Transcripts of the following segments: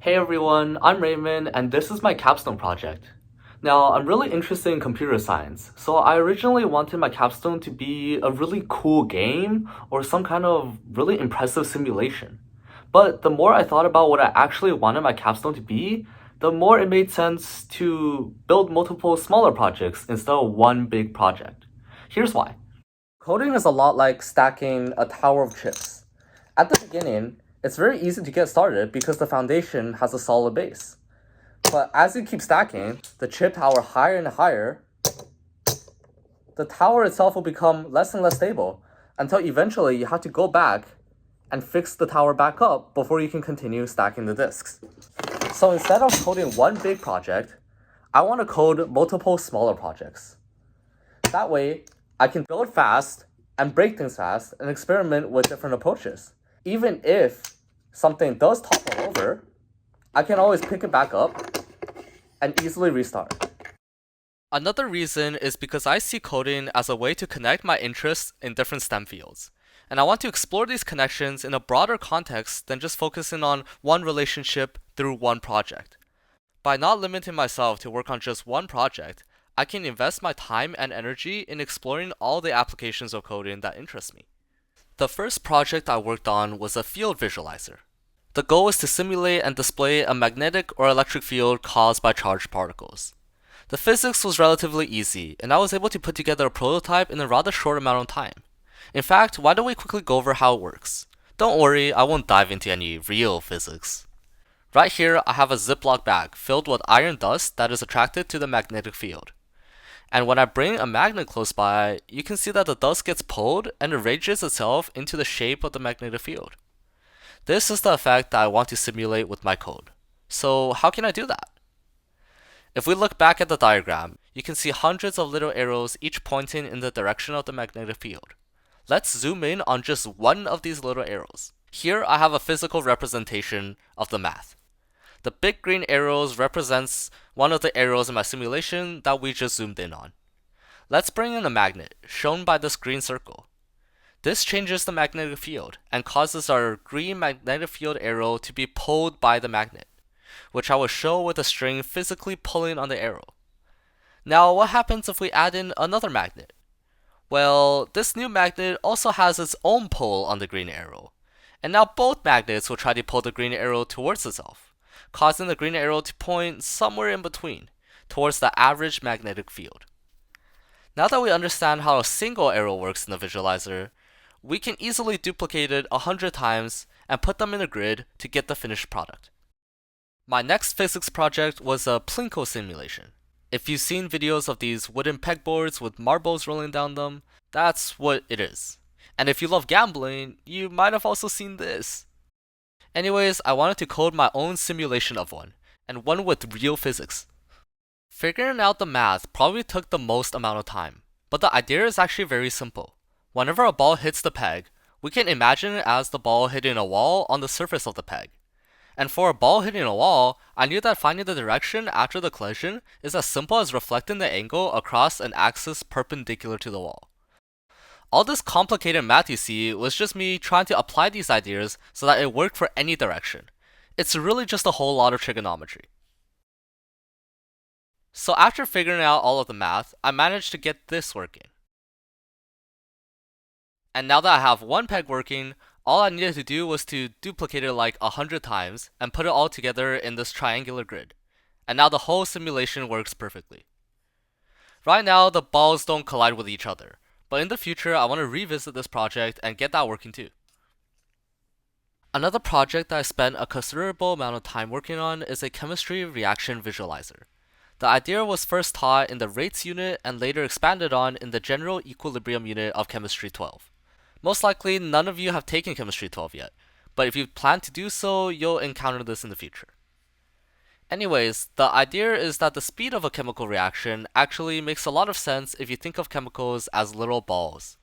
Hey everyone, I'm Raymond and this is my capstone project. Now, I'm really interested in computer science, so I originally wanted my capstone to be a really cool game or some kind of really impressive simulation. But the more I thought about what I actually wanted my capstone to be, the more it made sense to build multiple smaller projects instead of one big project. Here's why. Coding is a lot like stacking a tower of chips. At the beginning, it's very easy to get started because the foundation has a solid base. But as you keep stacking the chip tower higher and higher, the tower itself will become less and less stable until eventually you have to go back and fix the tower back up before you can continue stacking the disks. So instead of coding one big project, I want to code multiple smaller projects. That way, I can build fast and break things fast and experiment with different approaches. Even if something does topple over, I can always pick it back up and easily restart. Another reason is because I see coding as a way to connect my interests in different STEM fields. And I want to explore these connections in a broader context than just focusing on one relationship through one project. By not limiting myself to work on just one project, I can invest my time and energy in exploring all the applications of coding that interest me. The first project I worked on was a field visualizer. The goal was to simulate and display a magnetic or electric field caused by charged particles. The physics was relatively easy, and I was able to put together a prototype in a rather short amount of time. In fact, why don't we quickly go over how it works? Don't worry, I won't dive into any real physics. Right here, I have a Ziploc bag filled with iron dust that is attracted to the magnetic field. And when I bring a magnet close by, you can see that the dust gets pulled and arranges itself into the shape of the magnetic field. This is the effect that I want to simulate with my code. So how can I do that? If we look back at the diagram, you can see hundreds of little arrows each pointing in the direction of the magnetic field. Let's zoom in on just one of these little arrows. Here I have a physical representation of the math. The big green arrows represents one of the arrows in my simulation that we just zoomed in on. Let's bring in a magnet, shown by this green circle. This changes the magnetic field and causes our green magnetic field arrow to be pulled by the magnet, which I will show with a string physically pulling on the arrow. Now, what happens if we add in another magnet? Well, this new magnet also has its own pull on the green arrow, and now both magnets will try to pull the green arrow towards itself, causing the green arrow to point somewhere in between, towards the average magnetic field. Now that we understand how a single arrow works in the visualizer, we can easily duplicate it 100 times and put them in a grid to get the finished product. My next physics project was a plinko simulation. If you've seen videos of these wooden pegboards with marbles rolling down them, that's what it is. And if you love gambling, you might have also seen this. Anyways, I wanted to code my own simulation of one, and one with real physics. Figuring out the math probably took the most amount of time, but the idea is actually very simple. Whenever a ball hits the peg, we can imagine it as the ball hitting a wall on the surface of the peg. And for a ball hitting a wall, I knew that finding the direction after the collision is as simple as reflecting the angle across an axis perpendicular to the wall. All this complicated math you see was just me trying to apply these ideas so that it worked for any direction. It's really just a whole lot of trigonometry. So after figuring out all of the math, I managed to get this working. And now that I have one peg working, all I needed to do was to duplicate it like 100 times and put it all together in this triangular grid. And now the whole simulation works perfectly. Right now, the balls don't collide with each other, but in the future, I want to revisit this project and get that working too. Another project that I spent a considerable amount of time working on is a chemistry reaction visualizer. The idea was first taught in the rates unit and later expanded on in the general equilibrium unit of chemistry 12. Most likely, none of you have taken Chemistry 12 yet, but if you plan to do so, you'll encounter this in the future. Anyways, the idea is that the speed of a chemical reaction actually makes a lot of sense if you think of chemicals as little balls.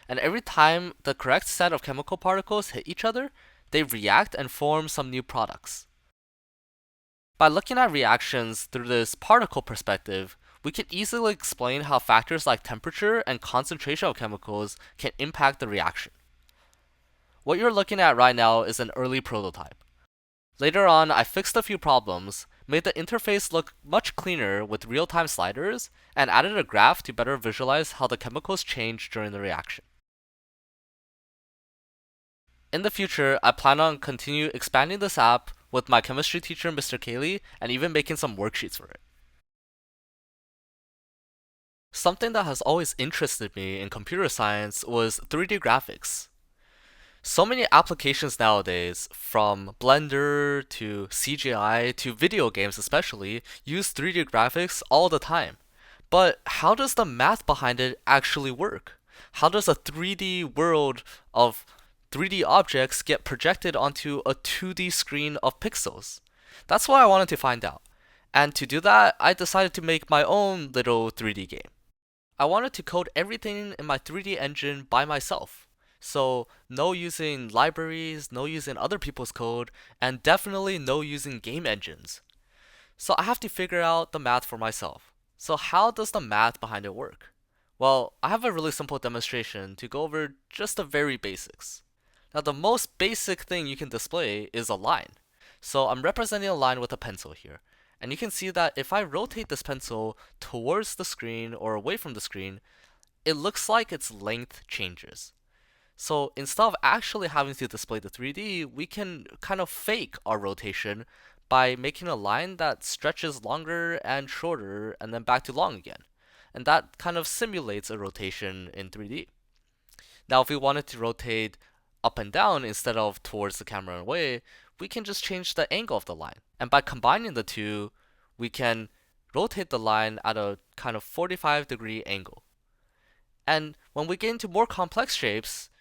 And every time the correct set of chemical particles hit each other, they react and form some new products. By looking at reactions through this particle perspective, we can easily explain how factors like temperature and concentration of chemicals can impact the reaction. What you're looking at right now is an early prototype. Later on, I fixed a few problems, made the interface look much cleaner with real-time sliders, and added a graph to better visualize how the chemicals change during the reaction. In the future, I plan on continue expanding this app with my chemistry teacher, Mr. Cayley, and even making some worksheets for it. Something that has always interested me in computer science was 3D graphics. So many applications nowadays, from Blender to CGI to video games especially, use 3D graphics all the time. But how does the math behind it actually work? How does a 3D world of 3D objects get projected onto a 2D screen of pixels? That's what I wanted to find out. And to do that, I decided to make my own little 3D game. I wanted to code everything in my 3D engine by myself. So, no using libraries, no using other people's code, and definitely no using game engines. So, I have to figure out the math for myself. So, how does the math behind it work? Well, I have a really simple demonstration to go over just the very basics. Now, the most basic thing you can display is a line. So, I'm representing a line with a pencil here. And you can see that if I rotate this pencil towards the screen or away from the screen, it looks like its length changes. So instead of actually having to display the 3D, we can kind of fake our rotation by making a line that stretches longer and shorter and then back to long again. And that kind of simulates a rotation in 3D. Now, if we wanted to rotate up and down instead of towards the camera and away, we can just change the angle of the line. And by combining the two, we can rotate the line at a kind of 45-degree angle. And when we get into more complex shapes,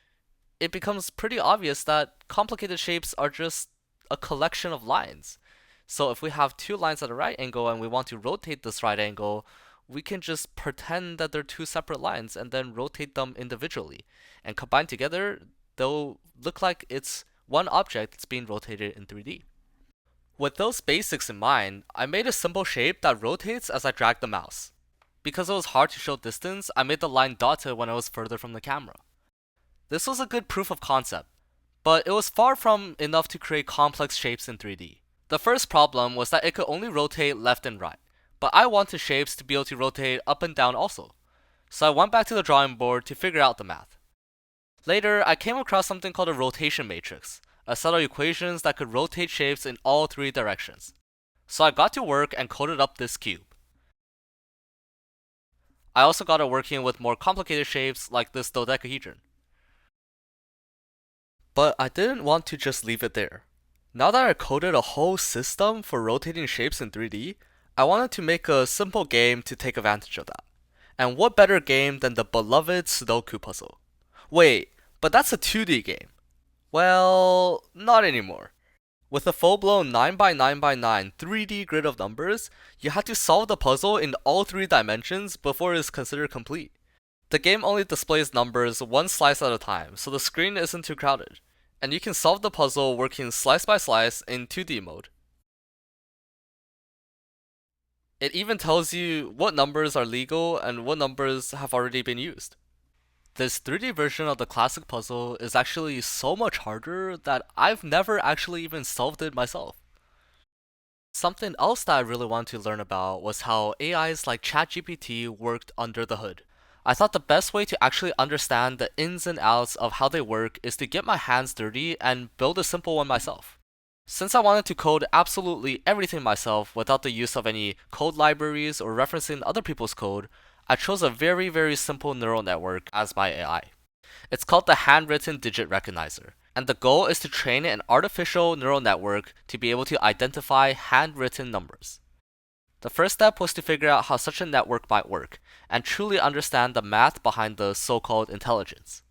it becomes pretty obvious that complicated shapes are just a collection of lines. So if we have two lines at a right angle and we want to rotate this right angle, we can just pretend that they're two separate lines and then rotate them individually. And combined together, they'll look like it's one object that's being rotated in 3D. With those basics in mind, I made a simple shape that rotates as I drag the mouse. Because it was hard to show distance, I made the line dotted when I was further from the camera. This was a good proof of concept, but it was far from enough to create complex shapes in 3D. The first problem was that it could only rotate left and right, but I wanted shapes to be able to rotate up and down also. So I went back to the drawing board to figure out the math. Later, I came across something called a rotation matrix, a set of equations that could rotate shapes in all three directions. So I got to work and coded up this cube. I also got it working with more complicated shapes like this dodecahedron. But I didn't want to just leave it there. Now that I coded a whole system for rotating shapes in 3D, I wanted to make a simple game to take advantage of that. And what better game than the beloved Sudoku puzzle? Wait, but that's a 2D game. Well, not anymore. With a full-blown 9x9x9 3D grid of numbers, you have to solve the puzzle in all three dimensions before it is considered complete. The game only displays numbers one slice at a time, so the screen isn't too crowded, and you can solve the puzzle working slice by slice in 2D mode. It even tells you what numbers are legal and what numbers have already been used. This 3D version of the classic puzzle is actually so much harder that I've never actually even solved it myself. Something else that I really wanted to learn about was how AIs like ChatGPT worked under the hood. I thought the best way to actually understand the ins and outs of how they work is to get my hands dirty and build a simple one myself. Since I wanted to code absolutely everything myself without the use of any code libraries or referencing other people's code, I chose a very simple neural network as my AI. It's called the Handwritten Digit Recognizer, and the goal is to train an artificial neural network to be able to identify handwritten numbers. The first step was to figure out how such a network might work, and truly understand the math behind the so-called intelligence.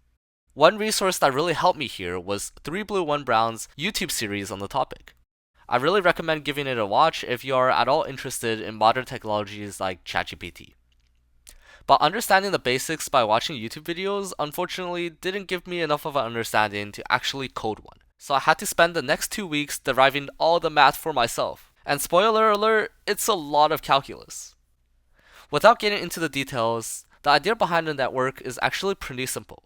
One resource that really helped me here was 3 Blue 1 Brown's YouTube series on the topic. I really recommend giving it a watch if you are at all interested in modern technologies like ChatGPT. But understanding the basics by watching YouTube videos unfortunately didn't give me enough of an understanding to actually code one. So I had to spend the next 2 weeks deriving all the math for myself. And spoiler alert, it's a lot of calculus. Without getting into the details, the idea behind the network is actually pretty simple.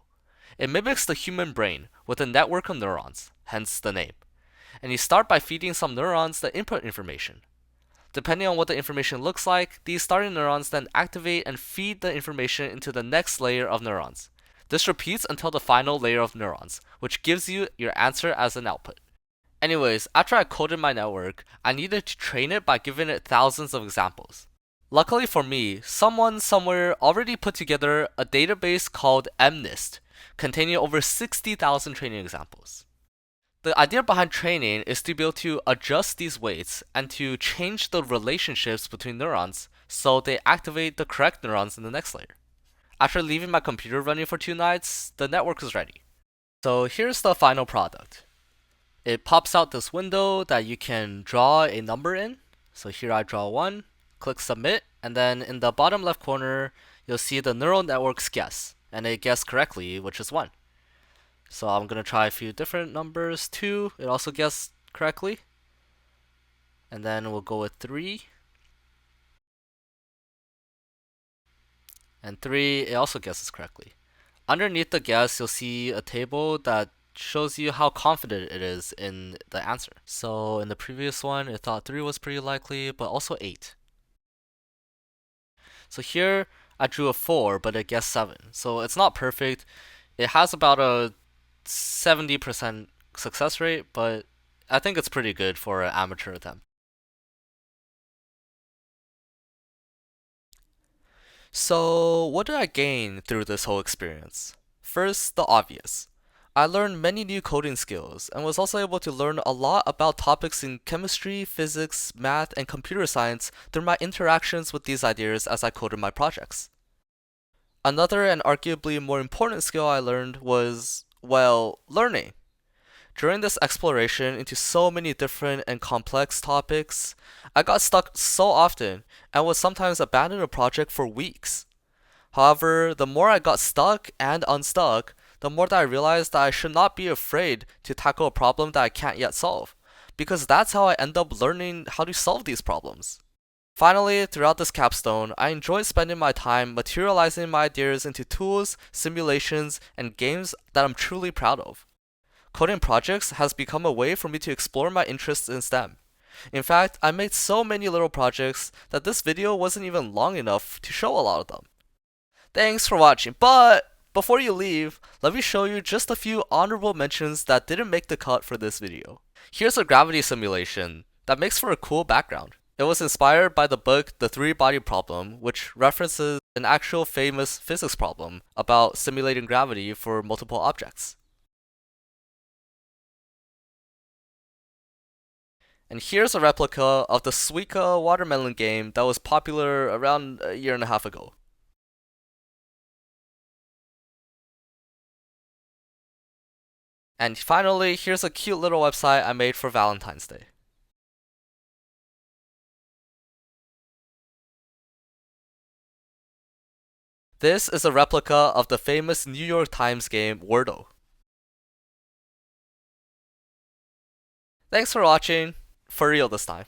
It mimics the human brain with a network of neurons, hence the name. and you start by feeding some neurons the input information. Depending on what the information looks like, these starting neurons then activate and feed the information into the next layer of neurons. This repeats until the final layer of neurons, which gives you your answer as an output. Anyways, after I coded my network, I needed to train it by giving it thousands of examples. Luckily for me, someone somewhere already put together a database called MNIST, containing over 60,000 training examples. The idea behind training is to be able to adjust these weights and to change the relationships between neurons so they activate the correct neurons in the next layer. After leaving my computer running for 2 nights, the network is ready. So here's the final product. It pops out this window that you can draw a number in. So here I draw 1, click submit, and then in the bottom left corner, you'll see the neural network's guess, and it guessed correctly, which is 1. So I'm going to try a few different numbers. 2, it also guessed correctly. And then we'll go with 3. And 3, it also guesses correctly. Underneath the guess, you'll see a table that shows you how confident it is in the answer. So in the previous one, it thought 3 was pretty likely, but also 8. So here, I drew a 4, but it guessed 7. So it's not perfect. It has about a 70% success rate, but I think it's pretty good for an amateur attempt. So, what did I gain through this whole experience? First, the obvious. I learned many new coding skills and was also able to learn a lot about topics in chemistry, physics, math, and computer science through my interactions with these ideas as I coded my projects. Another and arguably more important skill I learned was, well, learning. During this exploration into so many different and complex topics, I got stuck so often and would sometimes abandon a project for weeks. However, the more I got stuck and unstuck, the more that I realized that I should not be afraid to tackle a problem that I can't yet solve, because that's how I end up learning how to solve these problems. Finally, throughout this capstone, I enjoyed spending my time materializing my ideas into tools, simulations, and games that I'm truly proud of. Coding projects has become a way for me to explore my interests in STEM. In fact, I made so many little projects that this video wasn't even long enough to show a lot of them. Thanks for watching, but before you leave, let me show you just a few honorable mentions that didn't make the cut for this video. Here's a gravity simulation that makes for a cool background. It was inspired by the book The Three-Body Problem, which references an actual famous physics problem about simulating gravity for multiple objects. And here's a replica of the Suica watermelon game that was popular around a year and a half ago. And finally, here's a cute little website I made for Valentine's Day. This is a replica of the famous New York Times game Wordle. Thanks for watching, for real this time.